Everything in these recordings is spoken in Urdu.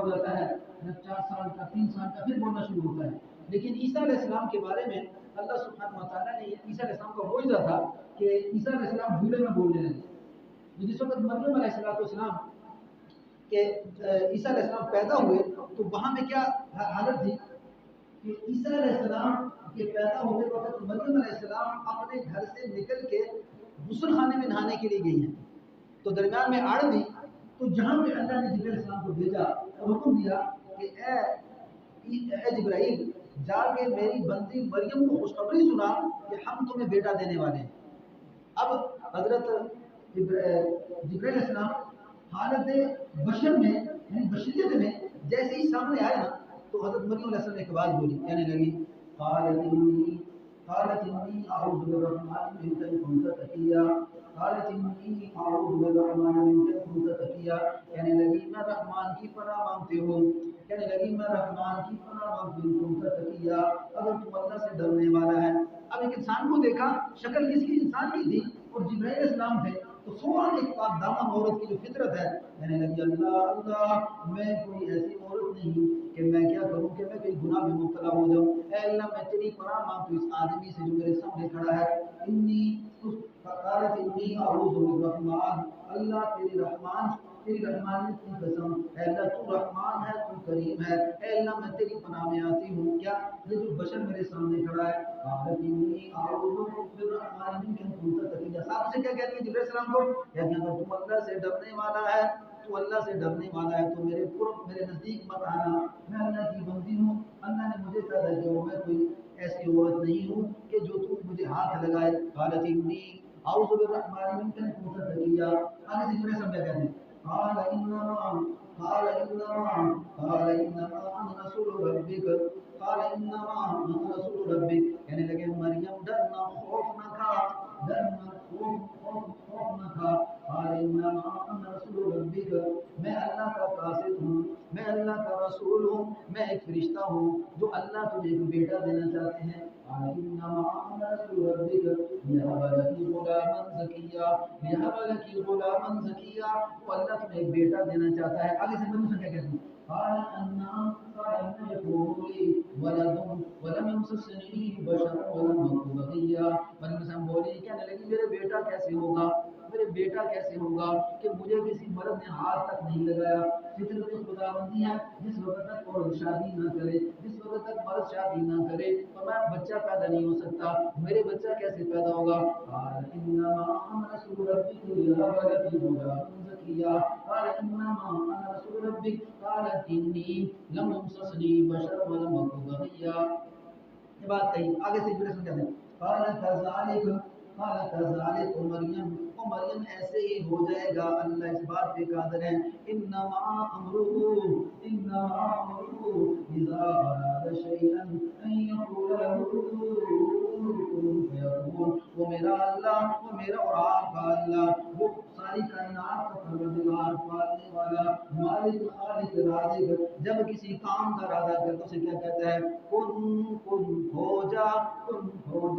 ہو جاتا ہے، 4 سال کا 3 سال کا پھر بولنا شروع ہوتا ہے۔ لیکن عیسیٰ علیہ السلام کے بارے میں اللہ سبحانہ و تعالیٰ نے، عیسیٰ علیہ السلام کا معجزہ تھا کہ عیسیٰ علیہ السلام جھولے میں بولنے لگے۔ جس وقت مریم علیہ السلام کہ عیسیٰ علیہ السلام پیدا ہوئے تو وہاں میں کیا حالت تھی کہ عیسیٰ علیہ السلام کے پیدا ہونے وقت مریم علیہ السلام اپنے گھر سے نکل کے غسل خانے میں نہانے کے لیے گئی ہیں، تو درمیان میں آڑ دی، تو جہاں پہ اللہ نے جبرائیل السلام کو بھیجا اور حکم دیا کہ اے جبرائیل جا کے میری بندی مریم کو خوشخبری سنا کہ ہم تمہیں بیٹا دینے والے ہیں۔ اب حضرت جبرائیل السلام حالت بشر میں یعنی بشریت میں جیسے ہی سامنے آئے نا تو حضرت مریم علیہ السلام نے ایک بات بولی، کہنے لگی قالت انی اعوذ بالرحمن منک ان کنت تقیا، قالت انی اعوذ بالرحمن منک ان کنت تقیا، کہنے لگی میں رحمان کی پناہ مانگتی ہوں، کہنے لگی میں رحمان کی پناہ مانگتی ہوں ان کنت تقیا، اگر تم اللہ سے ڈرنے والا ہے۔ اب ایک انسان کو دیکھا، شکل کس کی؟ انسان کی تھی، اور جبرائیل علیہ السلام تھے، تو فوراً ایک پاک دامن عورت کی جو فطرت ہے کہنے لگی اللہ اللہ میں کوئی ایسی عورت نہیں کہ میں کیا کروں کہ میں کوئی گناہ میں مبتلا ہو جاؤں، اے اللہ میں تیری پناہ مانگتی ہوں اس آدمی سے جو میرے سامنے کھڑا ہے، قالت انی اعوذ بالرحمن، اللہ تیری رحمانیت کی قسم، اے اللہ تو رحمان ہے، تو کریم ہے، اے اللہ میں تیری پناہ میں آتی ہوں، کیا یہ جو بشر میرے سامنے کھڑا ہے، قالت انی اعوذ بالرحمن منک ان کنت تقیا، ساتھ سے کیا کہتی ہے جبرائیل السلام کو؟ کہتی ہے اگر تم اللہ سے ڈرنے والا ہے، تو اللہ سے ڈرنے والا ہے تو میرے قرب میرے نزدیک مت آنا، میں اللہ کی بندی ہوں، اللہ نے مجھے پیدا کیا ہوں، میں کوئی ایسی عورت نہیں ہوں کہ جو تم مجھے ہاتھ لگائے۔ قالت انی اعوذ بالرحمن منک ان کنت تقیا، آگے سے جبرائیل السلام کیا کہتے ہیں؟ قال انما انا رسول ربک، قال انما انا رسول ربک، کہنے لگے مریم ڈرنا خوف نہ کھا، ڈرنا خوف نہ کھا، قال انما انا رسول ربک، میں اللہ کا قاصد ہوں، میں اللہ کا رسول ہوں، میں ایک فرشتہ ہوں جو اللہ تجھے ایک بیٹا دینا چاہتے ہیں، قال انما انا رسول ربک ليهب لك غلاما زكيا، ليهب لك غلاما زكيا، وہ اللہ تمہیں ایک بیٹا دینا چاہتا ہے۔ آگے سے مریم سے کیا کہتی ہے؟ قال أن يكون لي ولد ولم يمسسني بشر ولم أك بغيا، مریم السلام بولی، کہنے لگی میرے بیٹا کیسے ہوگا، میرے بیٹا کیسے ہوگا کہ مجھے کسی مرد نے ہاتھ تک نہیں لگایا، فطرت خداوندی ہے جس وقت تک عورت شادی نہ کرے، جس وقت تک مرد شادی نہ کرے تو میں بچہ پیدا نہیں ہو سکتا، میرے بچہ کیسے پیدا ہوگا؟ قال انما انا رسول ربک ليهب لك غلاما زكيا، قال انما انا رسول ربک، قالت انی لم يمسسني بشر ولم أك بغيا، یہ بات کہی۔ آگے سے جبرائیل کہتے ہیں قال كذلك مریم ایسے ہی ہو جائے گا، اللہ اس بات پہ قادر ہے، انما امره اذا اراد شيئا ان يقول له كن فيكون، وہ میرا اللہ، وہ میرا اور آپ کا اللہ، وہ ساری کائنات کا پروردگار، پالنے والا، مالک، خالق، رازق، جب کسی کام کا ارادہ کرتا ہے اسے کیا کہتا ہے؟ کن ہو جا، فیکون،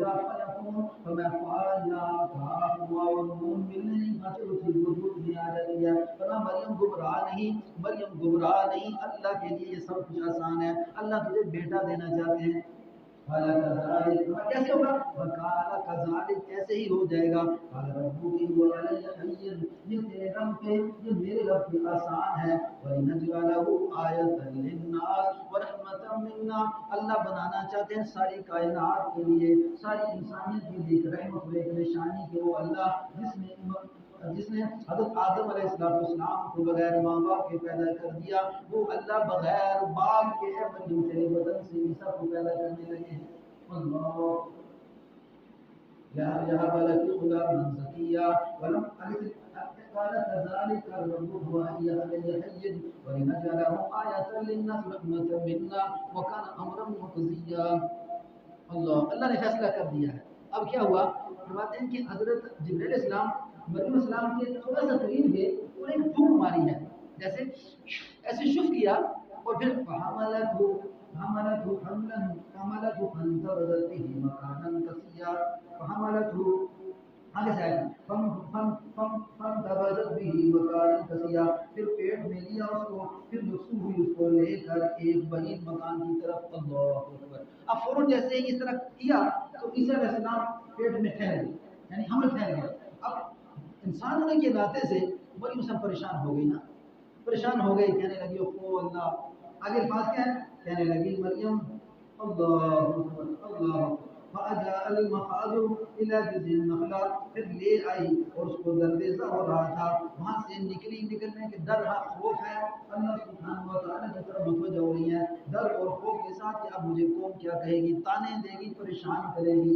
تو میں فعلنا کہا ہوا، اور نون ملنے نہیں بچے اسی وجود میں آ جاتی ہے، تو مریم گمراہ نہیں، اللہ کے لیے یہ سب کچھ آسان ہے، اللہ تجھے بیٹا دینا چاہتے ہیں۔ کیسے ہوگا؟ ایسے ہی ہو جائے گا، یہ تیرے رب پہ، یہ میرے رب پہ آسان ہے، اللہ بنانا چاہتے ہیں ساری کائنات کے لیے، ساری انسانیت کے لیے ایک رحمت و ایک نشانی کہ وہ اللہ جس نے حضرت آدم علیہ السلام کو بغیر ماں باپ کے پیدا کر دیا، وہ اللہ بغیر باپ کے مریم تیرے بدن سے عیسیٰ کو پیدا کرنے لگے ہیں۔ اللہ يهب لك غلاما زكيا ولم قال كذلك الرب وهي علي حي ولنجعله آية للناس رحمة منا وكان أمرا مقضيا۔ اللہ نے فیصلہ کر دیا ہے۔ اب کیا ہوا؟ فرماتے ہیں کہ حضرت جبرائیل السلام مریم السلام کے تھوڑا سا قریب گئے اور ایک پھونک ماری ہے، جیسے ایسے شف کیا، اور پھر حملته فانتبذت به مكانا قصيا، فحملته آگے سے آئے فم فم فم فم تبذت بھی مکان کسیا، پھر پیٹ میں لیا اس کو، پھر رسو ہوئی اس کو لے کر ایک بعید مکان کی طرف۔ اللہ اکبر۔ اب فوراً جیسے ہی اس طرح کیا تو عیسیٰ علیہ السلام پیٹ میں ٹھہر گئے، یعنی حمل ٹھہر گیا۔ اب انسان ہونے کے ناطے سے مریم سب پریشان ہو گئی نا، پریشان ہو گئی، کہنے لگی او اللہ۔ آگے الفاظ کیا ہے؟ کہنے لگی مریم اللہ اکبر اللہ اکبر، فَأَجَاءَ الْمَخَاضُ إِلَى جِذْعِ النَّخْلَةِ، پھر لے آئی اور اس کو دردیزہ ہو رہا تھا، وہاں سے نکلنے کے ڈر ہے، خوف ہے، اللہ سبحانہ و تعالیٰ کی طرف متوجہ ہو رہی ہے، ڈر اور خوف کے ساتھ کہ اب مجھے قوم کیا کہے گی، تانے دے گی، پریشان کرے گی۔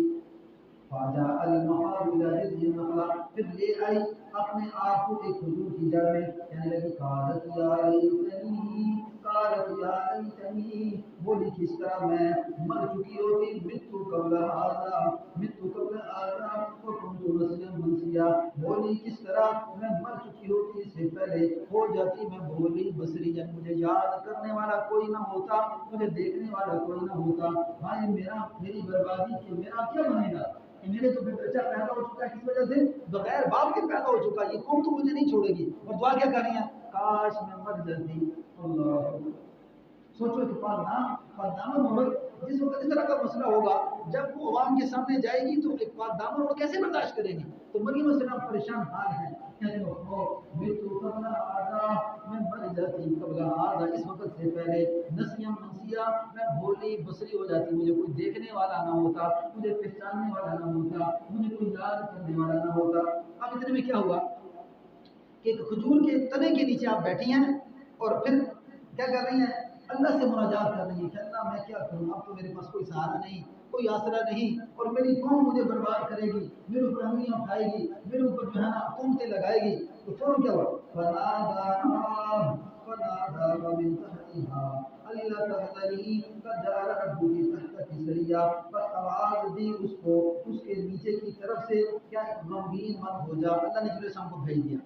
فَأَجَاءَ الْمَخَاضُ إِلَى جِذْعِ النَّخْلَةِ، پھر لے آئی اپنے آپ کو ایک کھجور کی جڑ میں، کہنے لگی قالت یا لیتنی، قالت یا لیتنی، بولی کس طرح میں مر چکی ہوتی، متو قبل ھذا، متو قبل ھذا وکنت نسیا منسیا، بولی کس طرح میں مر چکی ہوتی، اس سے پہلے ہو جاتی میں بولی بصری، جب مجھے یاد کرنے والا کوئی نہ ہوتا، مجھے دیکھنے والا کوئی نہ ہوتا، بھائی میری بربادی کہ میرا کیا بنے گا، کہ میرے تو بچہ پیدا ہو چکا ہے، کس وجہ سے؟ بغیر باپ کے پیدا ہو چکا ہے، یہ قوم تو مجھے نہیں چھوڑے گی، اور دعا کیا کر رہی ہیں؟ کاش میں مر جاتی۔ اللہ، سوچو کہ پاک دامن عورت جس وقت اس طرح کا مسئلہ ہوگا، جب وہ عوام کے سامنے جائے گی تو ایک پاک دامن عورت کیسے برداشت کرے گی؟ تو مریم علیہ السلام پریشان حال ہے، کہتے ہو بیتو قبل آدھا، میں مر جاتی قبل آدھا، اس وقت سے پہلے، نسیم منسیہ، میں بھولی بصری ہو جاتی، مجھے کوئی دیکھنے والا نہ ہوتا، مجھے پہچاننے والا نہ ہوتا، مجھے کوئی یاد کرنے والا نہ ہوتا۔ اب اتنے میں کیا ہوا کہ ایک کھجور کے تنے کے نیچے آپ بیٹھی ہیں اور پھر کیا کر رہی ہیں؟ اللہ سے مناجات کر رہی ہیں کہ اللہ میں کیا کروں، اب تو میرے پاس کوئی سہارا نہیں، کوئی آسرا نہیں، اور میری قوم مجھے برباد کرے گی، میرے اوپر انگلیاں اٹھائے گی، میرے اوپر جو ہے نا تہمتیں لگائے گی۔ تو فوراً کیا ہوا؟ فناداها من تحتها ألا تحزني قد جعل ربك تحتك سريا، پر آواز دی اس کو اس کے نیچے کی طرف سے، کیا غمگین مت ہو جا۔ اللہ نے جبرائیل السلام کو بھیج دیا،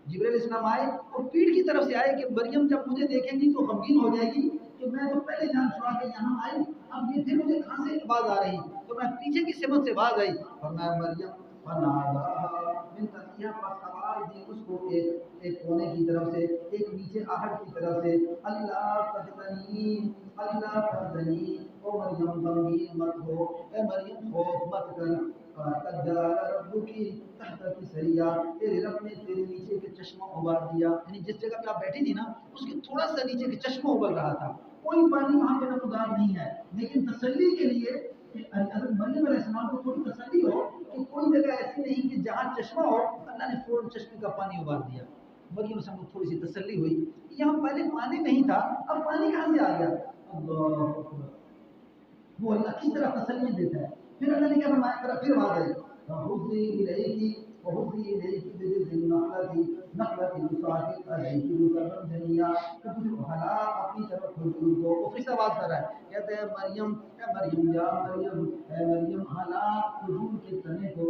جبرائیل السلام آئے اور پیڑ کی طرف سے آئے کہ مریم جب مجھے دیکھے گی تو غمگین ہو جائے گی کہ میں تو پہلے جان چھڑا کے یہاں آئی، اب یہ پھر مجھے کہاں سے آواز آ رہی، تو میں پیچھے کی سمت سے آواز آئی، فرمایا مریم فناداها من تحتها، پس آواز دی اس کو ایک کونے کی طرف سے، ایک نیچے آہٹ کی طرف سے، اللہ تحزنی، اللہ تحزنی، او مریم غمگین مت ہو، اے مریم خوف مت کر، قد جعل ربک تحتک سریا، تیرے رب نے تیرے نیچے کے چشمہ ابال دیا، یعنی جس جگہ پہ آپ بیٹھی تھی نا اس کے تھوڑا سا نیچے کے چشمہ ابل رہا تھا، کوئی پانی وہاں پہ نمودار نہیں ہے، لیکن تسلی کے لیے کہ حضرت مریم علیہ السلام کو تھوڑی تسلی ہو کہ کوئی جگہ ایسی نہیں کہ جہاں چشمہ ہو، اللہ نے فوراً چشمے کا پانی ابال دیا۔ مریم علیہ السلام کو تھوڑی سی تسلی ہوئی، یہاں پہلے پانی نہیں تھا، اب پانی کہاں سے آ گیا؟ اللہ اکبر، وہ اللہ کس طرح تسلی دیتا ہے۔ پھر اللہ نے کیا فرمایا؟ پھر آواز آئی فَحُزِّي إِلَيْكِ وَحُزِّي إِلَيْكِ بِجِذْعِ النَّخْلَةِ تُسَاقِطْ عَلَيْكِ رُطَبًا جَنِيًّا، کہ تجھے ہلا اپنی طرف کھجور کو، وہ پھر سے آواز کر رہا ہے، کہتے ہیں مریم اے مریم یا مریم، اے مریم ہلا کھجور کے تنے کو۔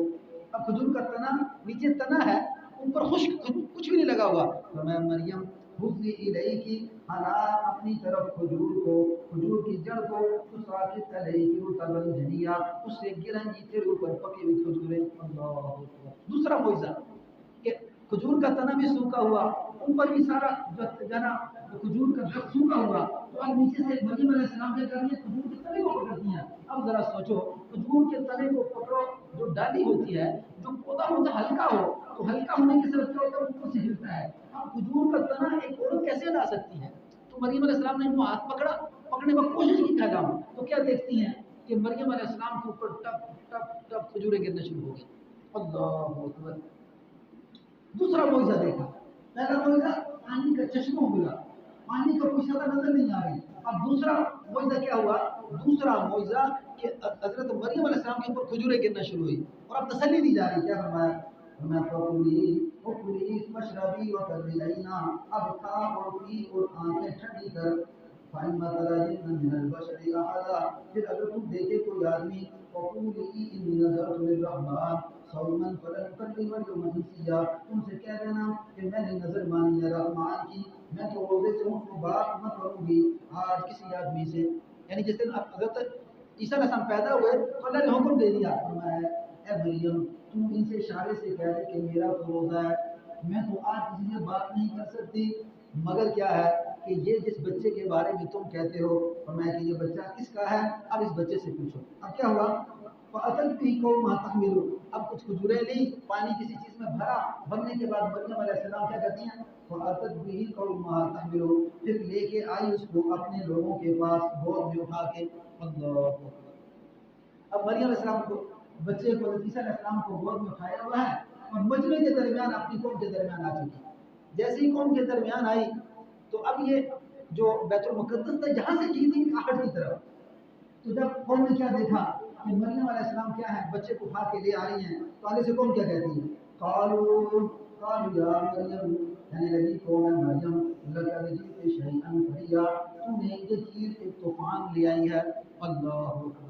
اب کھجور کا تنا نیچے تنا ہے، اوپر خشک کچھ بھی نہیں لگا ہوا، فرمایا مریم حُزِّي إِلَيْكِ، ہلا اپنی طرف کھجور کو، کھجور کی جڑ کو، تُسَاقِطْ عَلَيْكِ رُطَبًا جَنِيًّا، اس سے گریں گی تیرے اوپر پکی ہوئی کھجوریں۔ اللہ اکبر، دوسرا معجزہ کہ کھجور کا تنا بھی سوکھا ہوا، اوپر بھی سارا جو نا کھجور کا درخت سوکھا ہوا، تو اب نیچے سے مریم علیہ السلام کیا کر رہی ہے؟ کھجور کے تنے کو پکڑتی ہیں۔ اب ذرا سوچو، کھجور کے تنے کو پکڑو، جو ڈالی ہوتی ہے، جو پودا ہوتا ہے ہلکا ہو، تو ہلکا ہونے کے سبب کیا ہوتا ہے؟ اوپر سے ہلتا ہے۔ اب کھجور کا تنا ایک عورت کیسے لا سکتی ہے؟ تو مریم علیہ السلام نے ان کو ہاتھ پکڑا، پکڑنے کی کوشش کی پھیلاؤں، تو کیا دیکھتی ہیں کہ مریم علیہ السلام کے اوپر ٹپ ٹپ ٹپ کھجوریں گرنا شروع ہو گئی۔ اللہ اکبر، دوسرا معجزہ دیکھا، پہلا معجزہ پانی کا چشمہ ابلا، پانی کا کوئی شکل نظر نہیں آ رہی۔ اب دوسرا معجزہ کیا ہوا؟ دوسرا معجزہ کہ حضرت مریم علیہ السلام کے اوپر کھجوریں گرنا شروع ہوئی، اور اب تسلی دی جا رہی، کیا فرمایا؟ میں فَكُلِي وَاشْرَبِي وَقَرِّي عَيْنًا، اب کھا اور پی اور آنکھیں ٹھنڈی کر، فَإِمَّا تَرَيِنَّ مِنَ الْبَشَرِ أَحَدًا، پھر اگر تم دیکھے کوئی آدمی، فَقُولِي إِنِّي نَذَرْتُ لِلرَّحْمَٰنِ صَوْمًا فَلَنْ أُكَلِّمَ الْيَوْمَ إِنسِيًّا، تم سے کہہ دینا کہ میں نے نظر مانی ہے رحمان کی، میں تو روزے سے ہوں تو بات نہ کروں گی آج کسی آدمی سے۔ یعنی جس دن حضرت عیسیٰ علیہ السلام پیدا ہوئے تو اللہ نے حکم دے دیا، فرمایا اے مریم تو ان سے اشارے سے کہہ دے کہ میرا تو روزہ ہے، میں تو آج کسی سے بات نہیں کر سکتی، مگر کیا ہے کہ یہ جس بچے کے بارے میں تم کہتے ہو، فرمایا کہ یہ بچہ کس کا ہے، اب اس بچے سے پوچھو۔ اب کیا ہوا، فَأَتَتْ بِهِ قَوْمَهَا تَحْمِلُهُ، اب کچھ کھجوریں لی، پانی کسی چیز میں بھرا، بھرنے کے بعد مریم علیہ السلام کیا کرتی ہیں، فَأَتَتْ بِهِ قَوْمَهَا تَحْمِلُهُ، پھر لے کے آئی اس کو اپنے لوگوں کے پاس گود میں اٹھا کے۔ اللہ اکبر۔ اب مریم علیہ السلام کو، بچے کو، عیسیٰ علیہ السلام کو گود میں اٹھایا ہوا ہے اور مجمع کے درمیان اپنی قوم کے درمیان آ چکی۔ جیسے ہی قوم کے درمیان آئی تو اب یہ جو بیت المقدس تھا یہاں سے کی تھی آہٹ کی طرف، تو جب قوم نے کیا دیکھا کہ مریم علیہ السلام کیا ہے بچے کو اٹھا کے لے آ رہی ہیں، تو آگے سے قوم کیا کہتی ہے، قالوا یا مریم، کہنے لگی قوم مریم، لقد جئت شیئا فریا، تو نے یہ چیز ایک طوفان لے آئی ہے۔ اللہ اکبر۔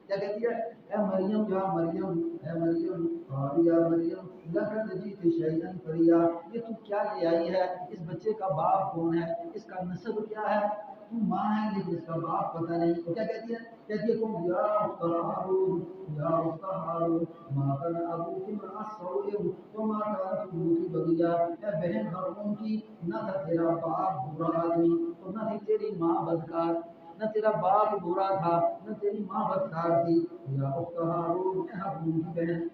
کیا کہتی ہے، اے مریم یا مریم، اے مریم، قالوا یا مریم لقد جئت شیئا فریا، یہ تو کیا لے آئی ہے، اس بچے کا باپ کون ہے، اس کا نسب کیا ہے، تو ماں ہے لیکن اس کا باپ پتہ نہیں۔ تو کیا کہتی ہے، کہتی ہے تم یا اخت ہارون، یا اخت ہارون ما کان ابوک امرأ سوء وما کانت امک بغیا، اے بہن ہارون کی، نہ تھا تیرا باپ برا آدمی اور نہ تھی تیری ماں بدکار، نہ تیرا باپ برا تھا نہ تیری ماں بدکار تھی، یا اخت ہارون، اے ہارون کی بہن۔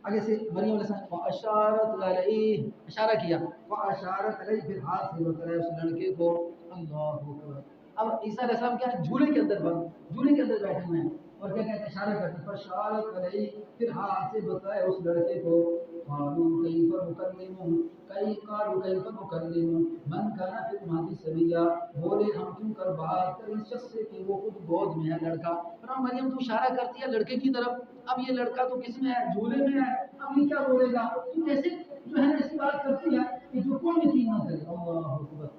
آگے سے مریم علیہ السلام فاشارت علیہ، اشارہ کیا، فاشارت علیہ، پھر ہاتھ سے بتایا اس لڑکے کو۔ اللہ اکبر۔ اب عیسیٰ علیہ السلام کیا ہے، جھولے کے اندر بند، جھولے کے اندر بیٹھے ہوئے ہیں اور کیا کہتے ہیں، اشارہ کرتے ہیں، فاشارت علیہ، پھر ہاتھ سے بتایا اس لڑکے کو۔ قالوا کیف نکلم، قالوا کیف نکلم من کان فی المہد صبیا، بولے ہم کیوں کر بات کریں اس شخص سے کہ وہ خود گود میں ہے لڑکا۔ پر مریم تو اشارہ کرتی ہے لڑکے کی طرف، اب یہ لڑکا تو کس میں ہے، جھولے میں ہے، اب یہ کیا بولے گا، تو کیسے جو ہے ایسی بات کرتی ہے کہ جو کوئی یقین نہ کرے۔ اللہ اکبر۔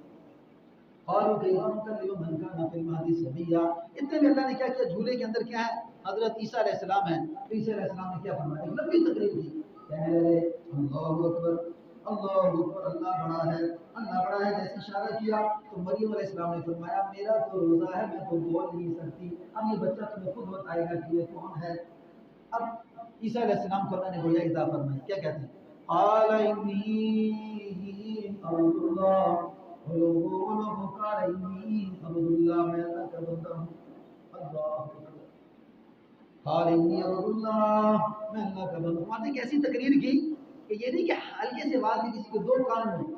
قالوا کیف نکلم من کان فی المہد صبیا، اتنے میں اللہ نے کیا کیا، جھولے کے اندر کیا ہے، حضرت عیسیٰ علیہ السلام ہے۔ تو عیسیٰ علیہ السلام نے کیا فرمایا، ایک لمبی تقریر کی، کہنے لگے اللہ اکبر، اللہ اکبر، اللہ بڑا ہے، اللہ بڑا ہے۔ جیسے اشارہ کیا تو مریم علیہ السلام نے فرمایا میرا تو روزہ ہے، میں تو بول نہیں سکتی، اب یہ بچہ تمہیں خود بتائے گا کہ یہ کون ہے۔ اب عیسیٰ علیہ السلام کو اللہ نے گویا اضافہ فرمایا، کیا کہتے ہیں، قال انی عبد اللہ، وہ قال انی عبد اللہ، میں اللہ کا بندہ ہوں۔ اللہ قال انی عبد اللہ، میں اللہ کا بندہ ہوں۔ آپ نے کیسی تقریر کی کہ یہ نہیں کہ ہلکے سے بات کی کسی کے دو کان میں،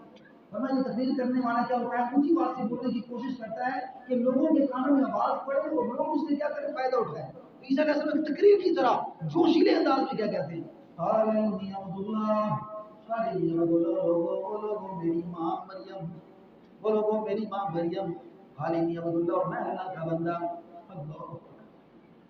ورنہ یہ تقریر کرنے والا کیا ہوتا ہے، اونچی بات سے بولنے کی کوشش کرتا ہے کہ لوگوں کے کانوں میں آواز پڑے اور لوگ اس سے کیا کریں، فائدہ اٹھائیں۔ تو عیسیٰ علیہ السلام کی تقریر کی طرح جوشیلے انداز میں کیا کہتے ہیں، قال انی عبد اللہ، قال انی عبد اللہ، لوگوں میری ماں مریم، وہ لوگوں میری ماں مریم، قال انی عبد اللہ، اور میں اللہ کا بندہ۔ اللہ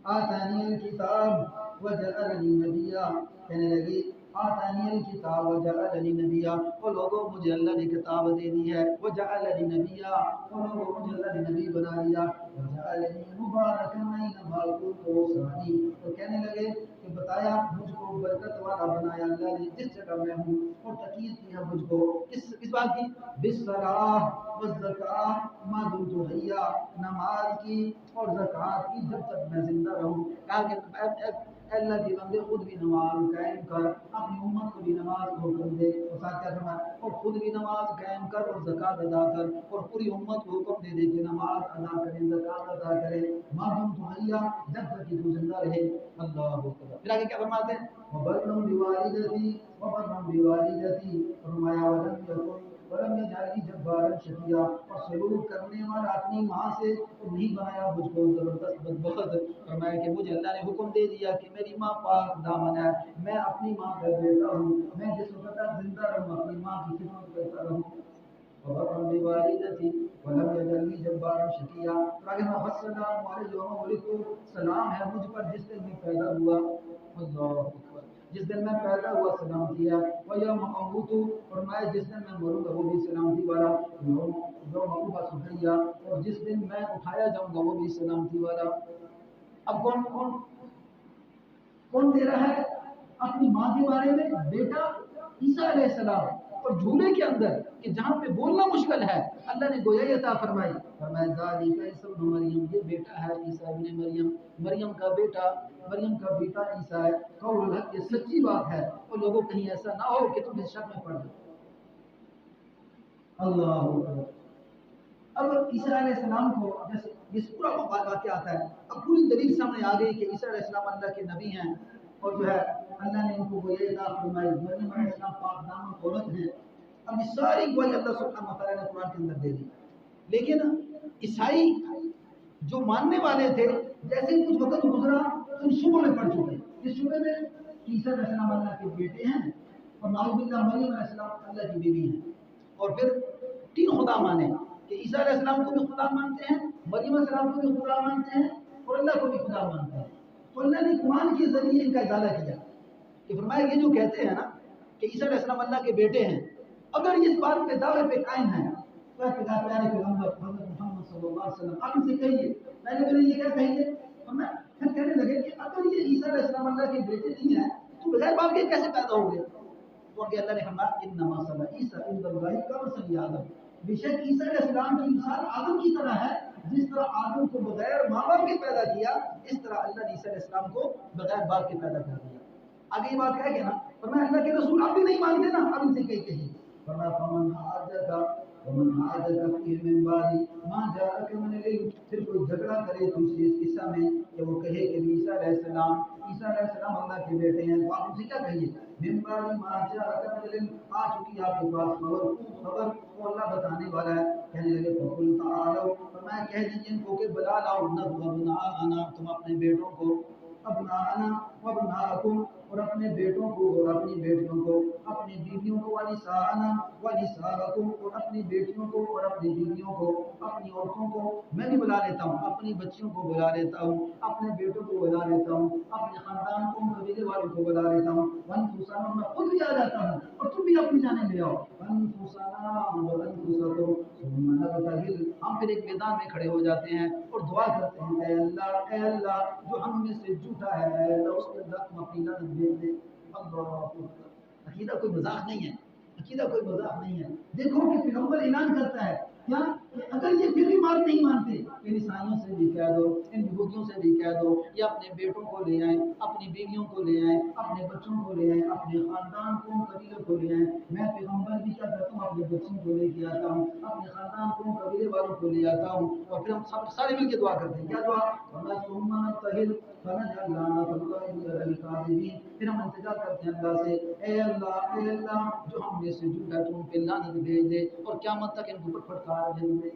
آتانی الکتاب وجعلنی نبیا، کہنے لگی آتانی الکتاب وجعلنی نبیا، وہ لوگوں مجھے اللہ نے کتاب دے دی ہے، وجعلنی نبیا، وہ لوگوں مجھے اللہ نے نبی بنا دیا، وجعلنی مبارکا اینما کنت اوصانی، تو کہنے لگے کہ بتایا مجھ کو برکت والا بنایا اللہ نے جس جگہ میں ہوں، اور تاکید کی ہے مجھ کو اس بات کی، بالصلاۃ والزکاۃ ما دمت حیا، نماز کی اور زکوٰۃ کی جب تک میں زندہ رہوں۔ کہا کہ اے اللہ کے بندے خود بھی نماز قائم کر، اپنی امت کو بھی نماز کو حکم دے، اور ساتھ کیا فرمایا، اور خود بھی نماز قائم کر اور زکوٰۃ ادا کر، اور پوری امت کو حکم دے دے کہ نماز ادا کرے، زکوٰۃ ادا کرے، ما دمت حیا، جب تک کہ تو زندہ رہے۔ اللہ اکبر۔ پھر آگے کیا فرماتے ہیں، وبرا بوالدتی، وبرا بوالدتی، فرمایا ولم یجعلنی جبارا شقیا، اور سلوک کرنے والا اپنی ماں سے تو نہیں بنایا مجھ کو زبردست بدبخت۔ فرمایا کہ مجھے اللہ نے حکم دے دیا کہ میری ماں پاک دامن ہے، میں اپنی ماں کا بیٹا ہوں، میں جس وقت تک زندہ رہوں اپنی ماں کی خدمت کرتا رہوں۔ وبرا بوالدتی ولم یجعلنی جبارا شقیا، والسلام علی یوم ولدت، سلام ہے مجھ پر جس دن میں پیدا ہوا۔ اللہ اکبر۔ جس دن میں پیدا ہوا سلامتی ہے، وَيَوْمَ أَمُوتُ، اور میں جس دن میں مروں گا وہ بھی سلامتی والا، یوم أُبْعَثُ حَيًّا، اور جس دن میں اٹھایا جاؤں گا وہ بھی سلامتی والا۔ اب کون کون کون دے رہا ہے اپنی ماں کے بارے میں، بیٹا عیسیٰ علیہ السلام، اور جھولے کے اندر کہ جہاں پہ بولنا مشکل ہے اللہ نے گویائی عطا فرمائی. فرمایا ذالک عیسی ابن مریم، یہ بیٹا ہے عیسیٰ ابن مریم، مریم کا بیٹا عیسیٰ ہے. قول الحق، یہ سچی بات ہے، اور لوگوں کہیں ایسا نہ ہو کہ تم اس شک میں پڑ جاؤ. اللہ اکبر. اب عیسیٰ علیہ السلام کو جیسے یہ پورا واقعہ آتا ہے، اب پوری دلیل سامنے آ گئی کہ عیسیٰ علیہ السلام اللہ کے نبی ہیں، اور جو ہے اللہ نے ان کو گویائی عطا فرمائی. مریم علیہ السلام پاک دامن عورت ہیں. اب یہ ساری گوئی اللہ سبحانہ وتعالیٰ نے قرآن کے اندر دے دی. لیکن عیسائی جو ماننے والے تھے جیسے ہی کچھ وقت گزرا تو ان شبوں میں پڑ چکے. اس شبے میں عیسیٰ علیہ السلام اللہ کے بیٹے ہیں اور نعوذ باللہ مریم علیہ السلام اللہ کی بیوی ہیں. اور پھر تین خدا مانے کہ عیسیٰ علیہ السلام کو بھی خدا مانتے ہیں، مریم علیہ السلام کو بھی خدا مانتے ہیں، اور اللہ کو بھی خدا مانتے ہیں. تو اللہ نے قرآن کے ذریعے ان کا ازالہ کیا کہ فرمایا یہ جو کہتے ہیں نا کہ عیسیٰ علیہ السلام اللہ کے بیٹے ہیں، اگر اس بات پہ دعوے پہ قائم ہیں تو پیارے پیغمبر حضرت محمد صلی اللہ علیہ وسلم آپ ان سے کہیے. پہلے یہ کیا کہیں گے؟ پھر کہنے لگے کہ اگر یہ عیسیٰ علیہ السلام اللہ کے بیٹے نہیں ہیں تو بغیر باپ کے کیسے پیدا ہو گئے؟ تو آگے اللہ نے فرمایا انما مثل عیسیٰ عند اللہ کمثل آدم، بے شک عیسیٰ علیہ السلام کی مثال آدم کی طرح ہے. جس طرح آدم کو بغیر ماں باپ کے پیدا کیا، اس طرح اللہ نے عیسیٰ علیہ السلام کو بغیر باپ کے پیدا کر دیا. آگے یہ بات ہے کہ نا فرمایا اللہ کے رسول آپ بھی نہیں مانتے نا، اب ان سے کہیے. فرمایا فمن حاجک ومن حاجک فی من بعد ما جاءک من العلم، پھر کوئی جھگڑا کرے تم سے اس قصہ میں کہ وہ کہے کہ عیسیٰ علیہ السلام اللہ کے بیٹے ہیں، تو آپ ان سے کیا کہیے؟ من بعد ما جاءک من العلم، آ چکی آپ کے پاس خبر وہ اللہ بتانے والا ہے. کہنے لگے فقل تعالوا، فرمایا کہہ دیجیے ان کو کہ بلا لاؤ ندعو ابناءنا، تم اپنے بیٹوں کو، ابناءنا وابناءکم، اور اپنے بیٹوں کو اور اپنی بیٹیوں کو، اپنی بیویوں کو، ونساءنا ونساءکم، اور اپنی بیٹیوں کو اور اپنی بیویوں کو، اپنی عورتوں کو میں بھی بلا لیتا ہوں، اپنی بچیوں کو بلا لیتا ہوں، اپنے بیٹوں کو بلا لیتا ہوں، اپنے خاندان کو، قبیلے والوں کو بلا لیتا ہوں. وانفسنا، میں خود بھی آ جاتا ہوں اور تم بھی اپنی جانیں لے آؤ. وانفسنا وانفسکم ثم نبتہل، ہم پھر ایک میدان میں کھڑے ہو جاتے ہیں اور دعا کرتے ہیں اے اللہ جو ہم میں سے جھوٹا ہے اے اللہ اس کے اندر تم اپنی لعنت بھیج دے. اللہ اکبر. عقیدہ کوئی مذاق نہیں ہے، عقیدہ کوئی مذاق نہیں ہے. دیکھو کہ پیغمبر اعلان کرتا ہے کیا کہ اگر یہ پھر بھی بات نہیں مانتے، ان عیسائیوں سے بھی کہہ دو، ان یہودیوں سے بھی کہہ دو، یا اپنے بیٹوں کو لے آئیں، اپنی بیویوں کو لے آئیں، اپنے بچوں کو لے آئیں، اپنے خاندان کو، قبیلے کو لے آئیں. میں پیغمبر بھی کیا کرتا ہوں، اپنے بچوں کو لے کے آتا ہوں، اپنے خاندان کو، قبیلے والوں کو لے آتا ہوں، اور پھر ہم سارے مل کے دعا کرتے ہیں. کیا دعا؟ ثم نبتہل فنجعل لعنۃ اللہ علی الکاذبین، پھر ہم انتظار کرتے ہیں اللہ سے اے اللہ جو ہم میں سے جھوٹا تم پہ لعنت بھیج دے اور قیامت تک ان کو پھٹکار بھیج دے.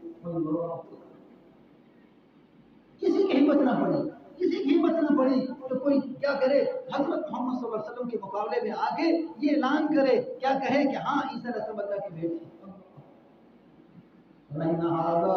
کسی کی ہمت نہ پڑی تو کوئی کیا کرے، حضرت محمد صلی اللہ علیہ وسلم کے مقابلے میں آگے یہ اعلان کرے، کیا کہے کہ ہاں عیسیٰ علیہ السلام اللہ کے بیٹے ہیں. ان هذا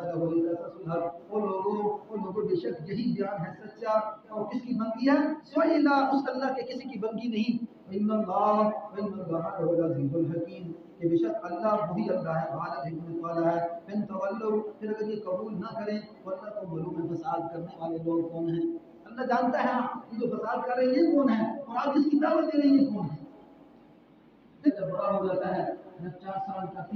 لهو القصص الحق، وہ لوگوں بے شک یہی بیان ہے سچا، اور کس کی بندگی ہے؟ سوائے اللہ، اس اللہ کے کسی کی بندگی نہیں. ان اللہ لهو العزیز الحکیم، کہ بے شک اللہ وہی اللہ ہے غالب حکمت والا ہے. فن تولوا، پھر اگر یہ قبول نہ کریں تو اللہ کو معلوم ہے فساد کرنے والے لوگ کون ہیں. اللہ جانتا ہے یہ جو فساد کر رہے ہیں یہ کون ہے، اور آپ جس کی دعوت دے رہے ہیں یہ کون ہے. جب بڑا ہو جاتا ہے، جب 4 سال کا 3